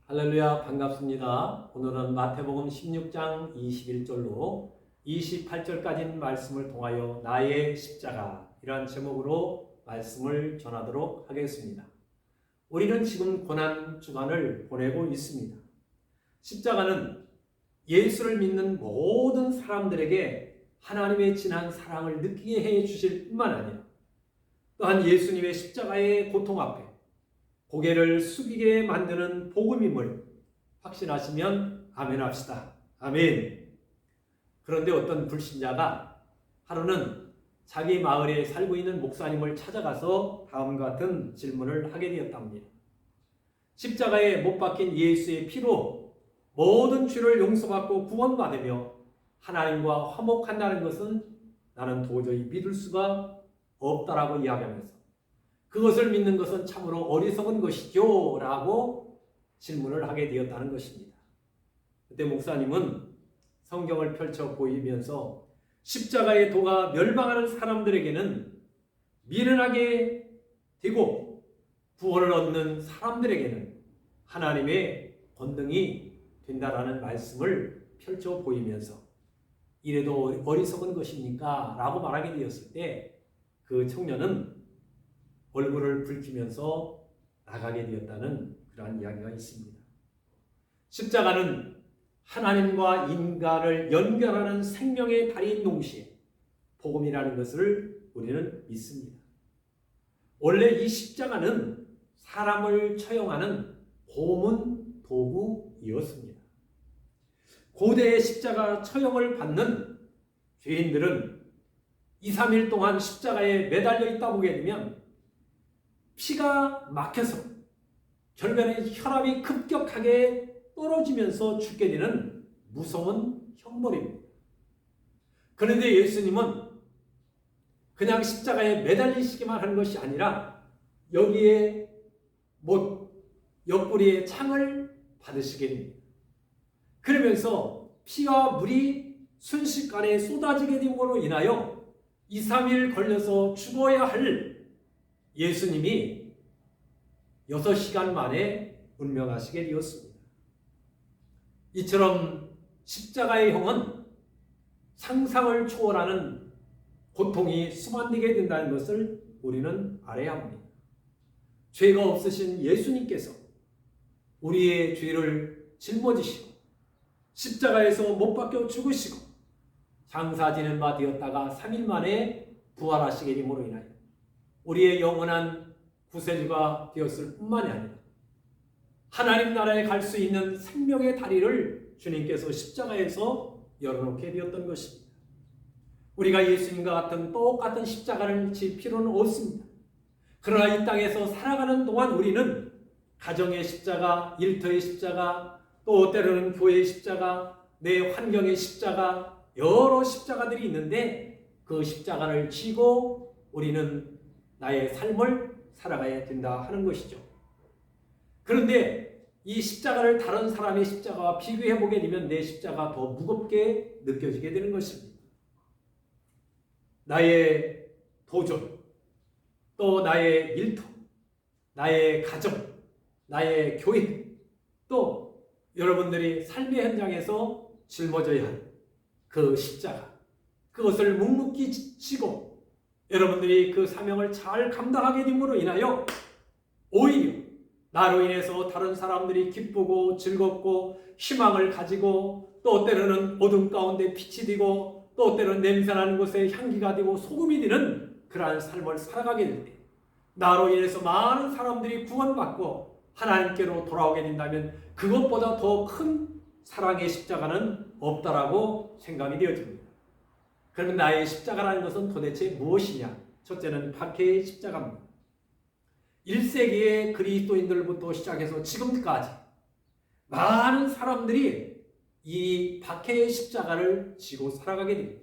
할렐루야, 반갑습니다. 오늘은 마태복음 16장 21절로 28절까지 말씀을 통하여 나의 십자가 이란 제목으로 말씀을 전하도록 하겠습니다. 우리는 지금 고난 주간을 보내고 있습니다. 십자가는 예수를 믿는 모든 사람들에게 하나님의 진한 사랑을 느끼게 해 주실 뿐만 아니라 또한 예수님의 십자가의 고통 앞에 고개를 숙이게 만드는 복음임을 확신하시면 아멘 합시다. 아멘. 그런데 어떤 불신자가 하루는 자기 마을에 살고 있는 목사님을 찾아가서 다음과 같은 질문을 하게 되었답니다. 십자가에 못 박힌 예수의 피로 모든 죄를 용서받고 구원받으며 하나님과 화목한다는 것은 나는 도저히 믿을 수가 없다라고 이야기하면서 그것을 믿는 것은 참으로 어리석은 것이죠 라고 질문을 하게 되었다는 것입니다. 그때 목사님은 성경을 펼쳐 보이면서 십자가의 도가 멸망하는 사람들에게는 미련하게 되고 구원을 얻는 사람들에게는 하나님의 권능이 된다라는 말씀을 펼쳐 보이면서 이래도 어리석은 것입니까? 라고 말하게 되었을 때 그 청년은 얼굴을 붉히면서 나가게 되었다는 그러한 이야기가 있습니다. 십자가는 하나님과 인간을 연결하는 생명의 다리인 동시에 복음이라는 것을 우리는 믿습니다. 원래 이 십자가는 사람을 처형하는 고문 도구이었습니다. 고대의 십자가 처형을 받는 죄인들은 2, 3일 동안 십자가에 매달려 있다 보게 되면 피가 막혀서 결국에는 혈압이 급격하게 떨어지면서 죽게 되는 무서운 형벌입니다. 그런데 예수님은 그냥 십자가에 매달리시기만 하는 것이 아니라 여기에 옆구리에 창을 받으시게 됩니다. 그러면서 피와 물이 순식간에 쏟아지게 됨으로 인하여 2, 3일 걸려서 죽어야 할 예수님이 6시간 만에 운명하시게 되었습니다. 이처럼 십자가의 형은 상상을 초월하는 고통이 수반되게 된다는 것을 우리는 알아야 합니다. 죄가 없으신 예수님께서 우리의 죄를 짊어지시고 십자가에서 못 박혀 죽으시고 장사 지는 바 되었다가 3일 만에 부활하시게 됨으로 인하여 우리의 영원한 구세주가 되었을 뿐만이 아니라 하나님 나라에 갈 수 있는 생명의 다리를 주님께서 십자가에서 열어놓게 되었던 것입니다. 우리가 예수님과 같은 똑같은 십자가를 질 필요는 없습니다. 그러나 이 땅에서 살아가는 동안 우리는 가정의 십자가, 일터의 십자가, 또 때로는 교회의 십자가, 내 환경의 십자가, 여러 십자가들이 있는데 그 십자가를 지고 우리는 나의 삶을 살아가야 된다 하는 것이죠. 그런데 이 십자가를 다른 사람의 십자가와 비교해 보게 되면 내 십자가가 더 무겁게 느껴지게 되는 것입니다. 나의 도전, 또 나의 일터, 나의 가정, 나의 교회, 또 여러분들이 삶의 현장에서 짊어져야 할 그 십자가, 그것을 묵묵히 지고 여러분들이 그 사명을 잘 감당하게 됨으로 인하여 오히려 나로 인해서 다른 사람들이 기쁘고 즐겁고 희망을 가지고 또 때로는 어둠 가운데 빛이 되고 또 때로는 냄새나는 곳에 향기가 되고 소금이 되는 그러한 삶을 살아가게 될 때 나로 인해서 많은 사람들이 구원받고 하나님께로 돌아오게 된다면 그것보다 더 큰 사랑의 십자가는 없다라고 생각이 되어집니다. 그러면 나의 십자가라는 것은 도대체 무엇이냐? 첫째는 박해의 십자가입니다. 1세기의 그리스도인들부터 시작해서 지금까지 많은 사람들이 이 박해의 십자가를 지고 살아가게 됩니다.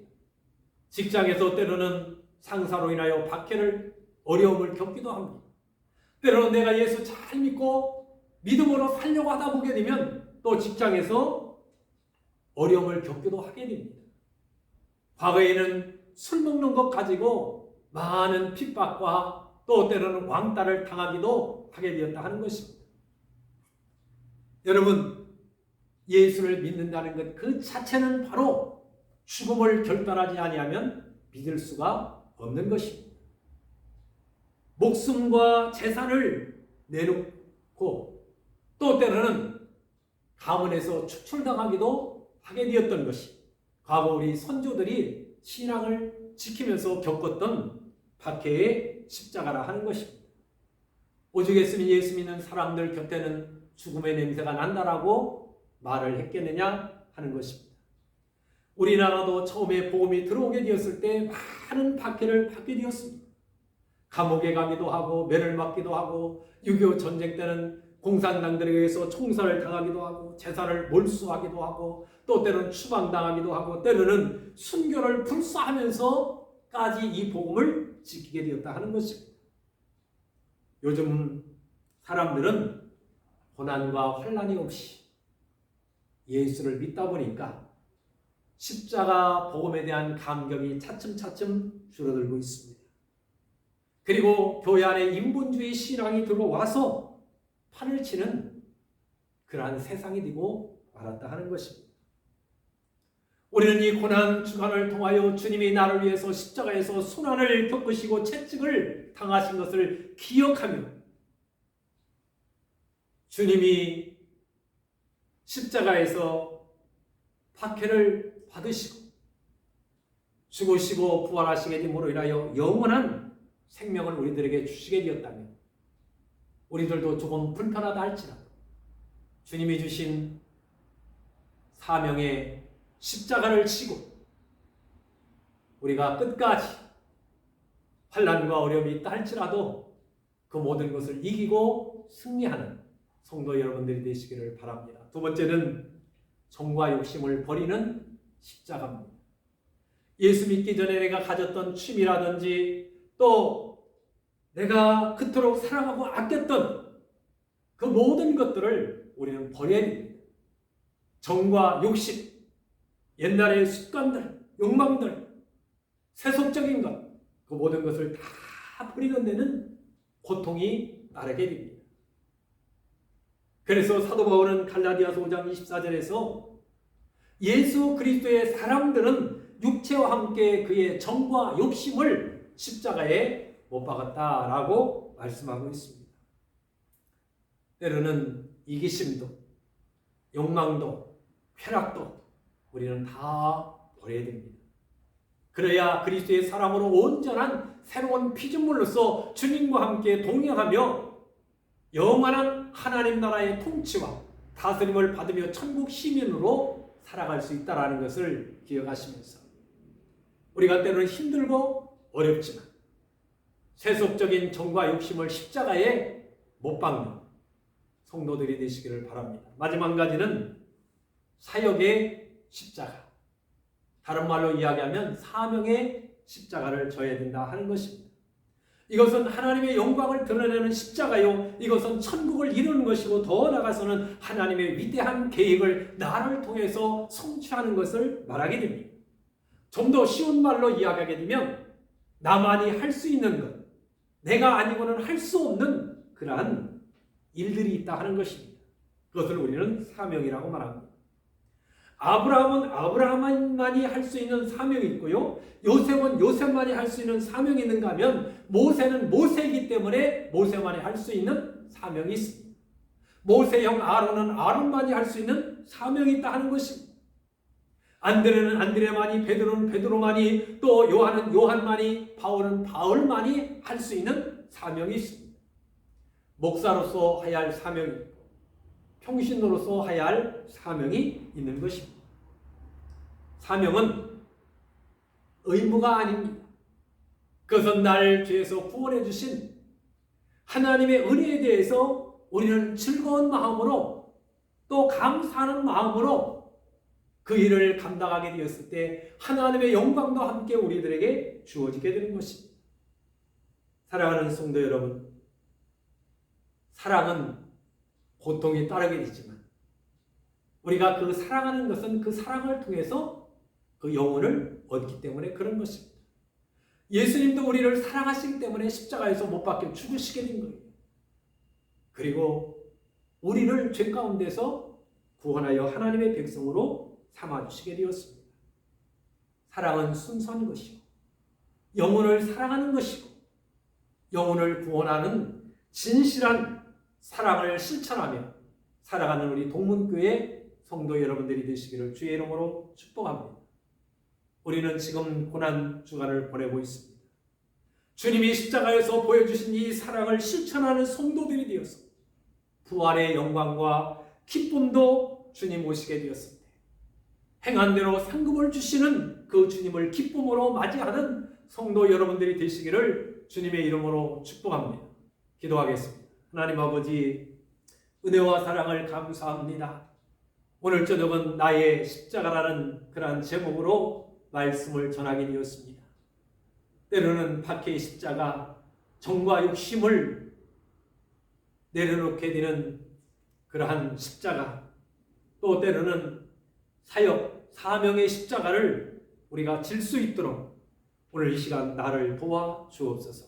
직장에서 때로는 상사로 인하여 박해를 어려움을 겪기도 합니다. 때로는 내가 예수 잘 믿고 믿음으로 살려고 하다 보게 되면 또 직장에서 어려움을 겪기도 하게 됩니다. 과거에는 술 먹는 것 가지고 많은 핍박과 또 때로는 왕따를 당하기도 하게 되었다 하는 것입니다. 여러분, 예수를 믿는다는 것 그 자체는 바로 죽음을 결단하지 아니하면 믿을 수가 없는 것입니다. 목숨과 재산을 내놓고 또 때로는 가문에서 추출당하기도 하게 되었던 것이 과거 우리 선조들이 신앙을 지키면서 겪었던 박해의 십자가라 하는 것입니다. 오죽했으면 예수 믿는 사람들 곁에는 죽음의 냄새가 난다라고 말을 했겠느냐 하는 것입니다. 우리나라도 처음에 복음이 들어오게 되었을 때 많은 박해를 받게 되었습니다. 감옥에 가기도 하고 매를 맞기도 하고 6.25 전쟁 때는 공산당들에 의해서 총살을 당하기도 하고 재산을 몰수하기도 하고 또 때로는 추방당하기도 하고 때로는 순교를 불사하면서까지 이 복음을 지키게 되었다 하는 것입니다. 요즘 사람들은 고난과 환난이 없이 예수를 믿다 보니까 십자가 복음에 대한 감격이 차츰차츰 줄어들고 있습니다. 그리고 교회 안에 인본주의 신앙이 들어와서 판을 치는 그러한 세상이 되고 말았다 하는 것입니다. 우리는 이 고난 주간을 통하여 주님이 나를 위해서 십자가에서 순환을 겪으시고 채찍을 당하신 것을 기억하며 주님이 십자가에서 박해를 받으시고 죽으시고 부활하시게 됨으로 인하여 영원한 생명을 우리들에게 주시게 되었다면 우리들도 조금 불편하다 할지라도 주님이 주신 사명의 십자가를 지고 우리가 끝까지 환난과 어려움이 있다 할지라도 그 모든 것을 이기고 승리하는 성도 여러분들이 되시기를 바랍니다. 두 번째는 정과 욕심을 버리는 십자가입니다. 예수 믿기 전에 내가 가졌던 취미라든지 또 내가 그토록 사랑하고 아꼈던 그 모든 것들을 우리는 버려야 됩니다. 정과 욕심, 옛날의 습관들, 욕망들, 세속적인 것, 그 모든 것을 다 버리는 데는 고통이 따르게 됩니다. 그래서 사도 바울은 갈라디아서 5장 24절에서 예수 그리스도의 사람들은 육체와 함께 그의 정과 욕심을 십자가에 못 박았다라고 말씀하고 있습니다. 때로는 이기심도, 욕망도, 쾌락도 우리는 다 버려야 됩니다. 그래야 그리스도의 사람으로 온전한 새로운 피조물로서 주님과 함께 동행하며 영원한 하나님 나라의 통치와 다스림을 받으며 천국 시민으로 살아갈 수 있다는 것을 기억하시면서 우리가 때로는 힘들고 어렵지만 세속적인 정과 욕심을 십자가에 못 박는 성도들이 되시기를 바랍니다. 마지막 한 가지는 사역의 십자가, 다른 말로 이야기하면 사명의 십자가를 져야 된다 하는 것입니다. 이것은 하나님의 영광을 드러내는 십자가요, 이것은 천국을 이루는 것이고 더 나아가서는 하나님의 위대한 계획을 나를 통해서 성취하는 것을 말하게 됩니다. 좀 더 쉬운 말로 이야기하게 되면 나만이 할 수 있는 것, 내가 아니고는 할 수 없는 그러한 일들이 있다 하는 것입니다. 그것을 우리는 사명이라고 말합니다. 아브라함은 아브라함만이 할 수 있는 사명이 있고요, 요셉은 요셉만이 할 수 있는 사명이 있는가 하면 모세는 모세이기 때문에 모세만이 할 수 있는 사명이 있습니다. 모세형 아론은 아론만이 할 수 있는 사명이 있다 하는 것입니다. 안드레는 안드레만이, 베드로는 베드로만이, 또 요한은 요한만이, 바울은 바울만이 할 수 있는 사명이 있습니다. 목사로서 해야 할 사명이 있고 평신도로서 해야 할 사명이 있는 것입니다. 사명은 의무가 아닙니다. 그것은 나를 죄에서 구원해 주신 하나님의 은혜에 대해서 우리는 즐거운 마음으로 또 감사하는 마음으로 그 일을 감당하게 되었을 때 하나님의 영광도 함께 우리들에게 주어지게 되는 것입니다. 사랑하는 성도 여러분, 사랑은 고통이 따르게 되지만 우리가 그 사랑하는 것은 그 사랑을 통해서 그 영혼을 얻기 때문에 그런 것입니다. 예수님도 우리를 사랑하시기 때문에 십자가에서 못 박혀 죽으시게 된 거예요. 그리고 우리를 죄 가운데서 구원하여 하나님의 백성으로 삼아주시게 되었습니다. 사랑은 순수한 것이고 영혼을 사랑하는 것이고 영혼을 구원하는 진실한 사랑을 실천하며 살아가는 우리 동문교회 성도 여러분들이 되시기를 주의 이름으로 축복합니다. 우리는 지금 고난 주간을 보내고 있습니다. 주님이 십자가에서 보여주신 이 사랑을 실천하는 성도들이 되어서 부활의 영광과 기쁨도 주님 오시게 되었습니다. 행한 대로 상급을 주시는 그 주님을 기쁨으로 맞이하는 성도 여러분들이 되시기를 주님의 이름으로 축복합니다. 기도하겠습니다. 하나님 아버지, 은혜와 사랑을 감사합니다. 오늘 저녁은 나의 십자가라는 그러한 제목으로 말씀을 전하게 되었습니다. 때로는 박해의 십자가, 정과 욕심을 내려놓게 되는 그러한 십자가, 또 때로는 사역, 사명의 십자가를 우리가 질 수 있도록 오늘 이 시간 나를 도와 주옵소서.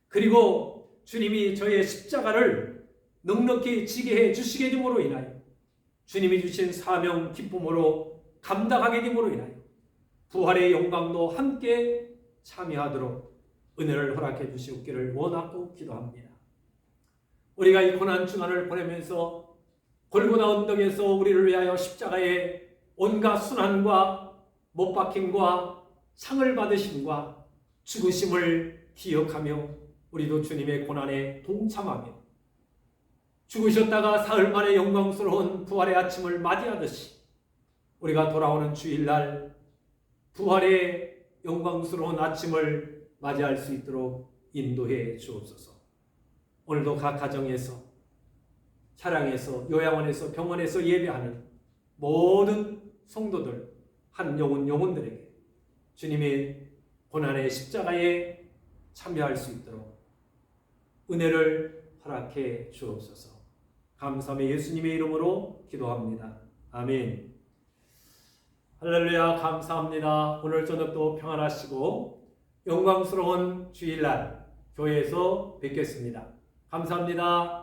그리고 주님이 저의 십자가를 넉넉히 지게 해 주시게 됨으로 인하여 주님이 주신 사명 기쁨으로 감당하게 됨으로 인하여 부활의 영광도 함께 참여하도록 은혜를 허락해 주시옵기를 원하고 기도합니다. 우리가 이 고난 주간을 보내면서 골고다 언덕에서 우리를 위하여 십자가의 온갖 순환과 못박힘과 상을 받으심과 죽으심을 기억하며 우리도 주님의 고난에 동참하며 죽으셨다가 사흘 만에 영광스러운 부활의 아침을 맞이하듯이 우리가 돌아오는 주일날 부활의 영광스러운 아침을 맞이할 수 있도록 인도해 주옵소서. 오늘도 각 가정에서, 차량에서, 요양원에서, 병원에서 예배하는 모든 성도들, 한 영혼들에게 주님의 고난의 십자가에 참여할 수 있도록 은혜를 허락해 주옵소서. 감사하며 예수님의 이름으로 기도합니다. 아멘. 할렐루야. 감사합니다. 오늘 저녁도 평안하시고 영광스러운 주일날 교회에서 뵙겠습니다. 감사합니다.